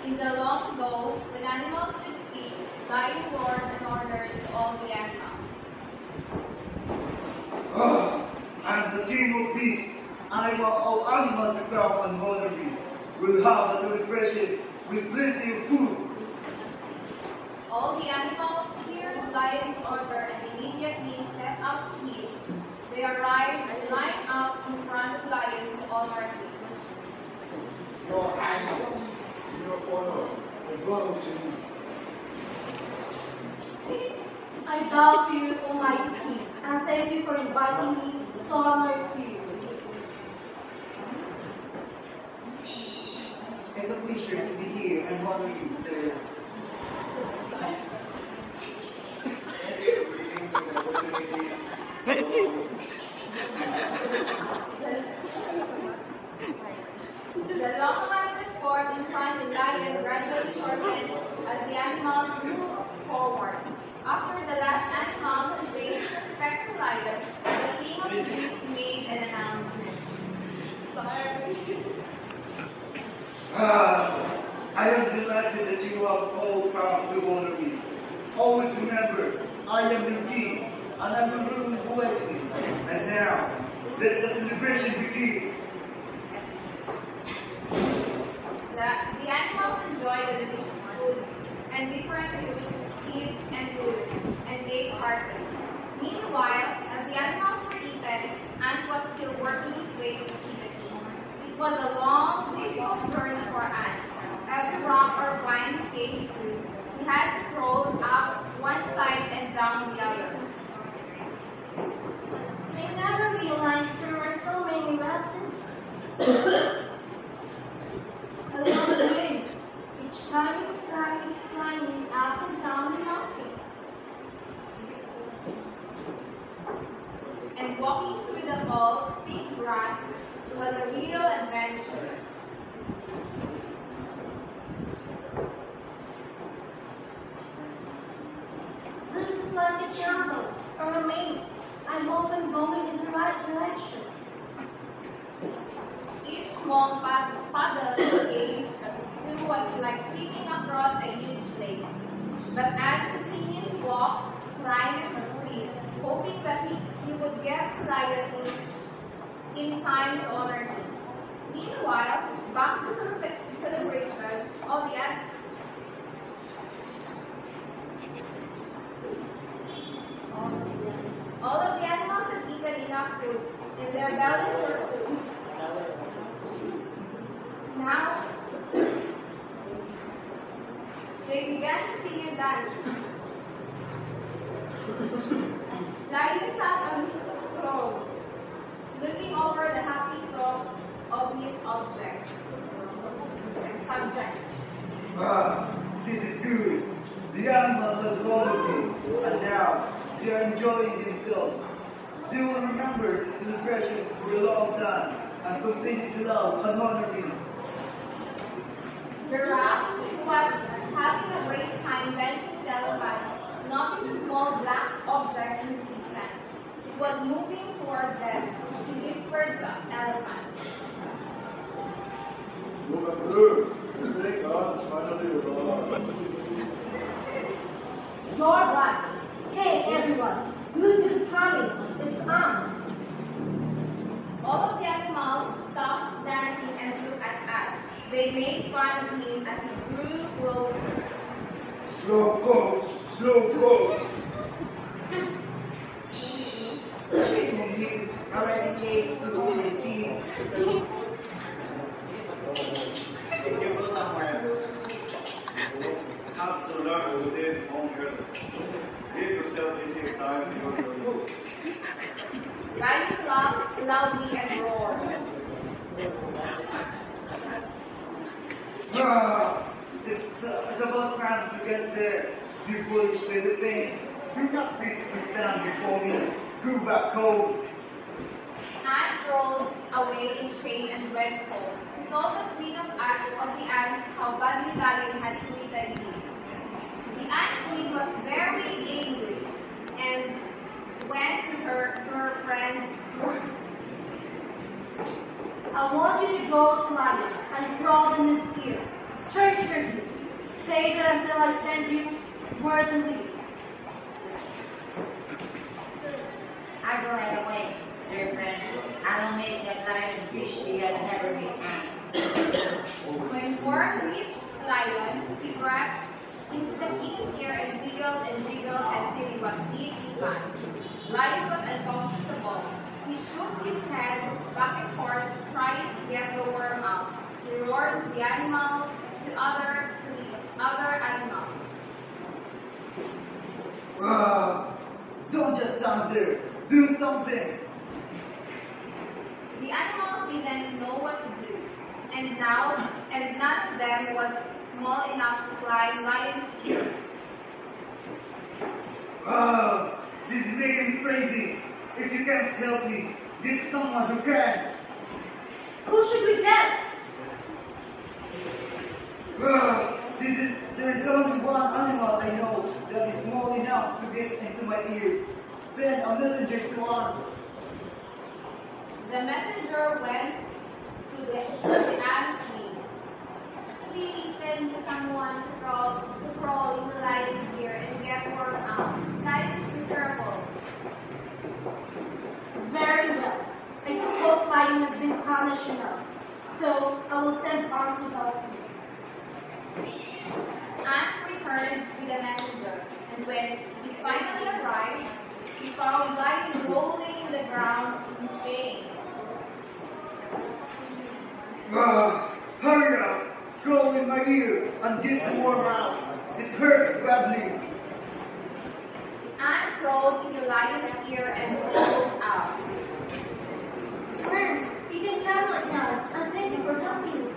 In the long ago, when animals could speak, lion roared and ordered to all the animals. I'm the king of beasts. I want all animals to come and honor me. We'll have a refreshing with plenty of food. All the animals heard the lion's order and immediately set out to eat. They arrived and lined up in front of the lion to honor him. Your animals, your honor, belong to me. I bow to you, Almighty King, and thank you for inviting me to honor you. It's a pleasure to be here and honor you, sir. The long line of sport in front of the lion gradually shortened as the animals moved forward. After the last animal had paid respect to lion, the king of the beasts made an announcement. I am delighted that you have all come to honor me. Always remember, I am the king, and I will rule with blessing. And now, let the celebration begin. The animals enjoyed the delicious food and different foods, eat and food, and ate heartily. Meanwhile, as the animals were eaten, Ant was still working his way to see the king. It was a long, difficult journey for Ant. Every rock or vine he came through, he had to crawl up one side and down the other. I never realized there were so many relatives. I love the wind. Each time it started flying up and down the mountain. And walking through the tall, thick grass was a real adventure. This is like a jungle or a maze. I'm often going in the right direction. Each small puddle gave through was like sweeping across a huge lake. But as the Phoenix walked, climbed the trees, hoping that he would get to Lion in time to honor him. Meanwhile, back to the celebration of the all of the animals had eaten enough food, and their bellies were full. Now, they began to sing and dance. Lion sat on his throne, looking over the happy thoughts of his subjects. This is good. The animals have followed me, and now they are enjoying themselves. They will remember the celebration for a long time and continue to love and honor me. Giraffe, who was having a great time bending the elephant, noticed a small black object in his hand. It was moving toward them. He whispered to the elephant. You're right. Hey, everyone. Good is coming. It's on. All of the animals stopped dancing and looked at us. They made fun of him as he grew closer. Slow coach, slow coach. Shame on you, already gave to the king. You go somewhere. Have to learn within own rhythm. Give yourself any time to go to your Lion laughed loudly and roared. It's about time to get there. You foolish little thing. Do not think to stand before me. Go back home. Ant rolled away in shame and went home. He told the queen of the ants how badly Lion had treated him. The ant queen was very angry and went to her friend. I want you to go to Lion and crawl is here. Treasure you. Stay there until I send you word and leave. I go right away, dear friend. I will make that lion fish he has never been had. When Warren reached Lion, he grabbed into the king's ear and jiggled as if he was deeply fine. Lion was uncomfortable. He shook his head back and forth, trying to get the worm out. He roared to the animals, to the other animals. Don't just stand there. Do something. The animals didn't know what to do, and none of them was small enough to climb Lion's ear. This is making me crazy. If you can't help me, get someone who can. Who should we get? There's only one animal I know that is small enough to get into my ears. Send a messenger to us. The messenger went to the ant tree. Please send someone to crawl into Lion's ear and get worm out. Lion is miserable. Very well. I suppose Lion has been punished enough. So I will send on to help you. Ant returned with the messenger, and when he finally arrived, he found Lion rolling in the ground in pain. Hurry up. Go in my ear and get the worm out. It hurts badly. Ant crawled into Lion's ear and pulled out. You can travel it now, and thank you for helping me.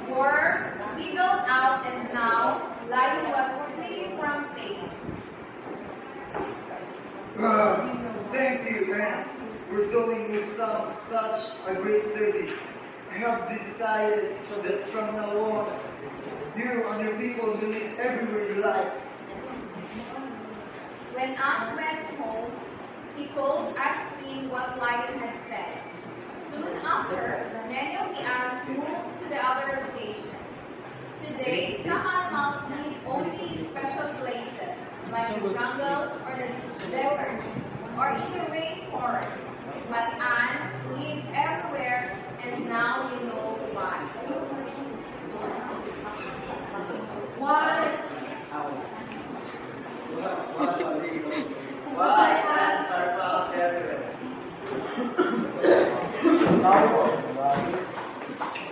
Worm wiggled out, and now Lion was free from pain. Thank you, man, for doing me such a great service. I have decided that from now on, you and your people will live everywhere you like. When Ant went home, he told Ant what Lion had said. Soon after, many of the ants moved to the other location. Today, some animals live only in special places, like the jungle or the desert, or in the rainforest. But ants live everywhere, and now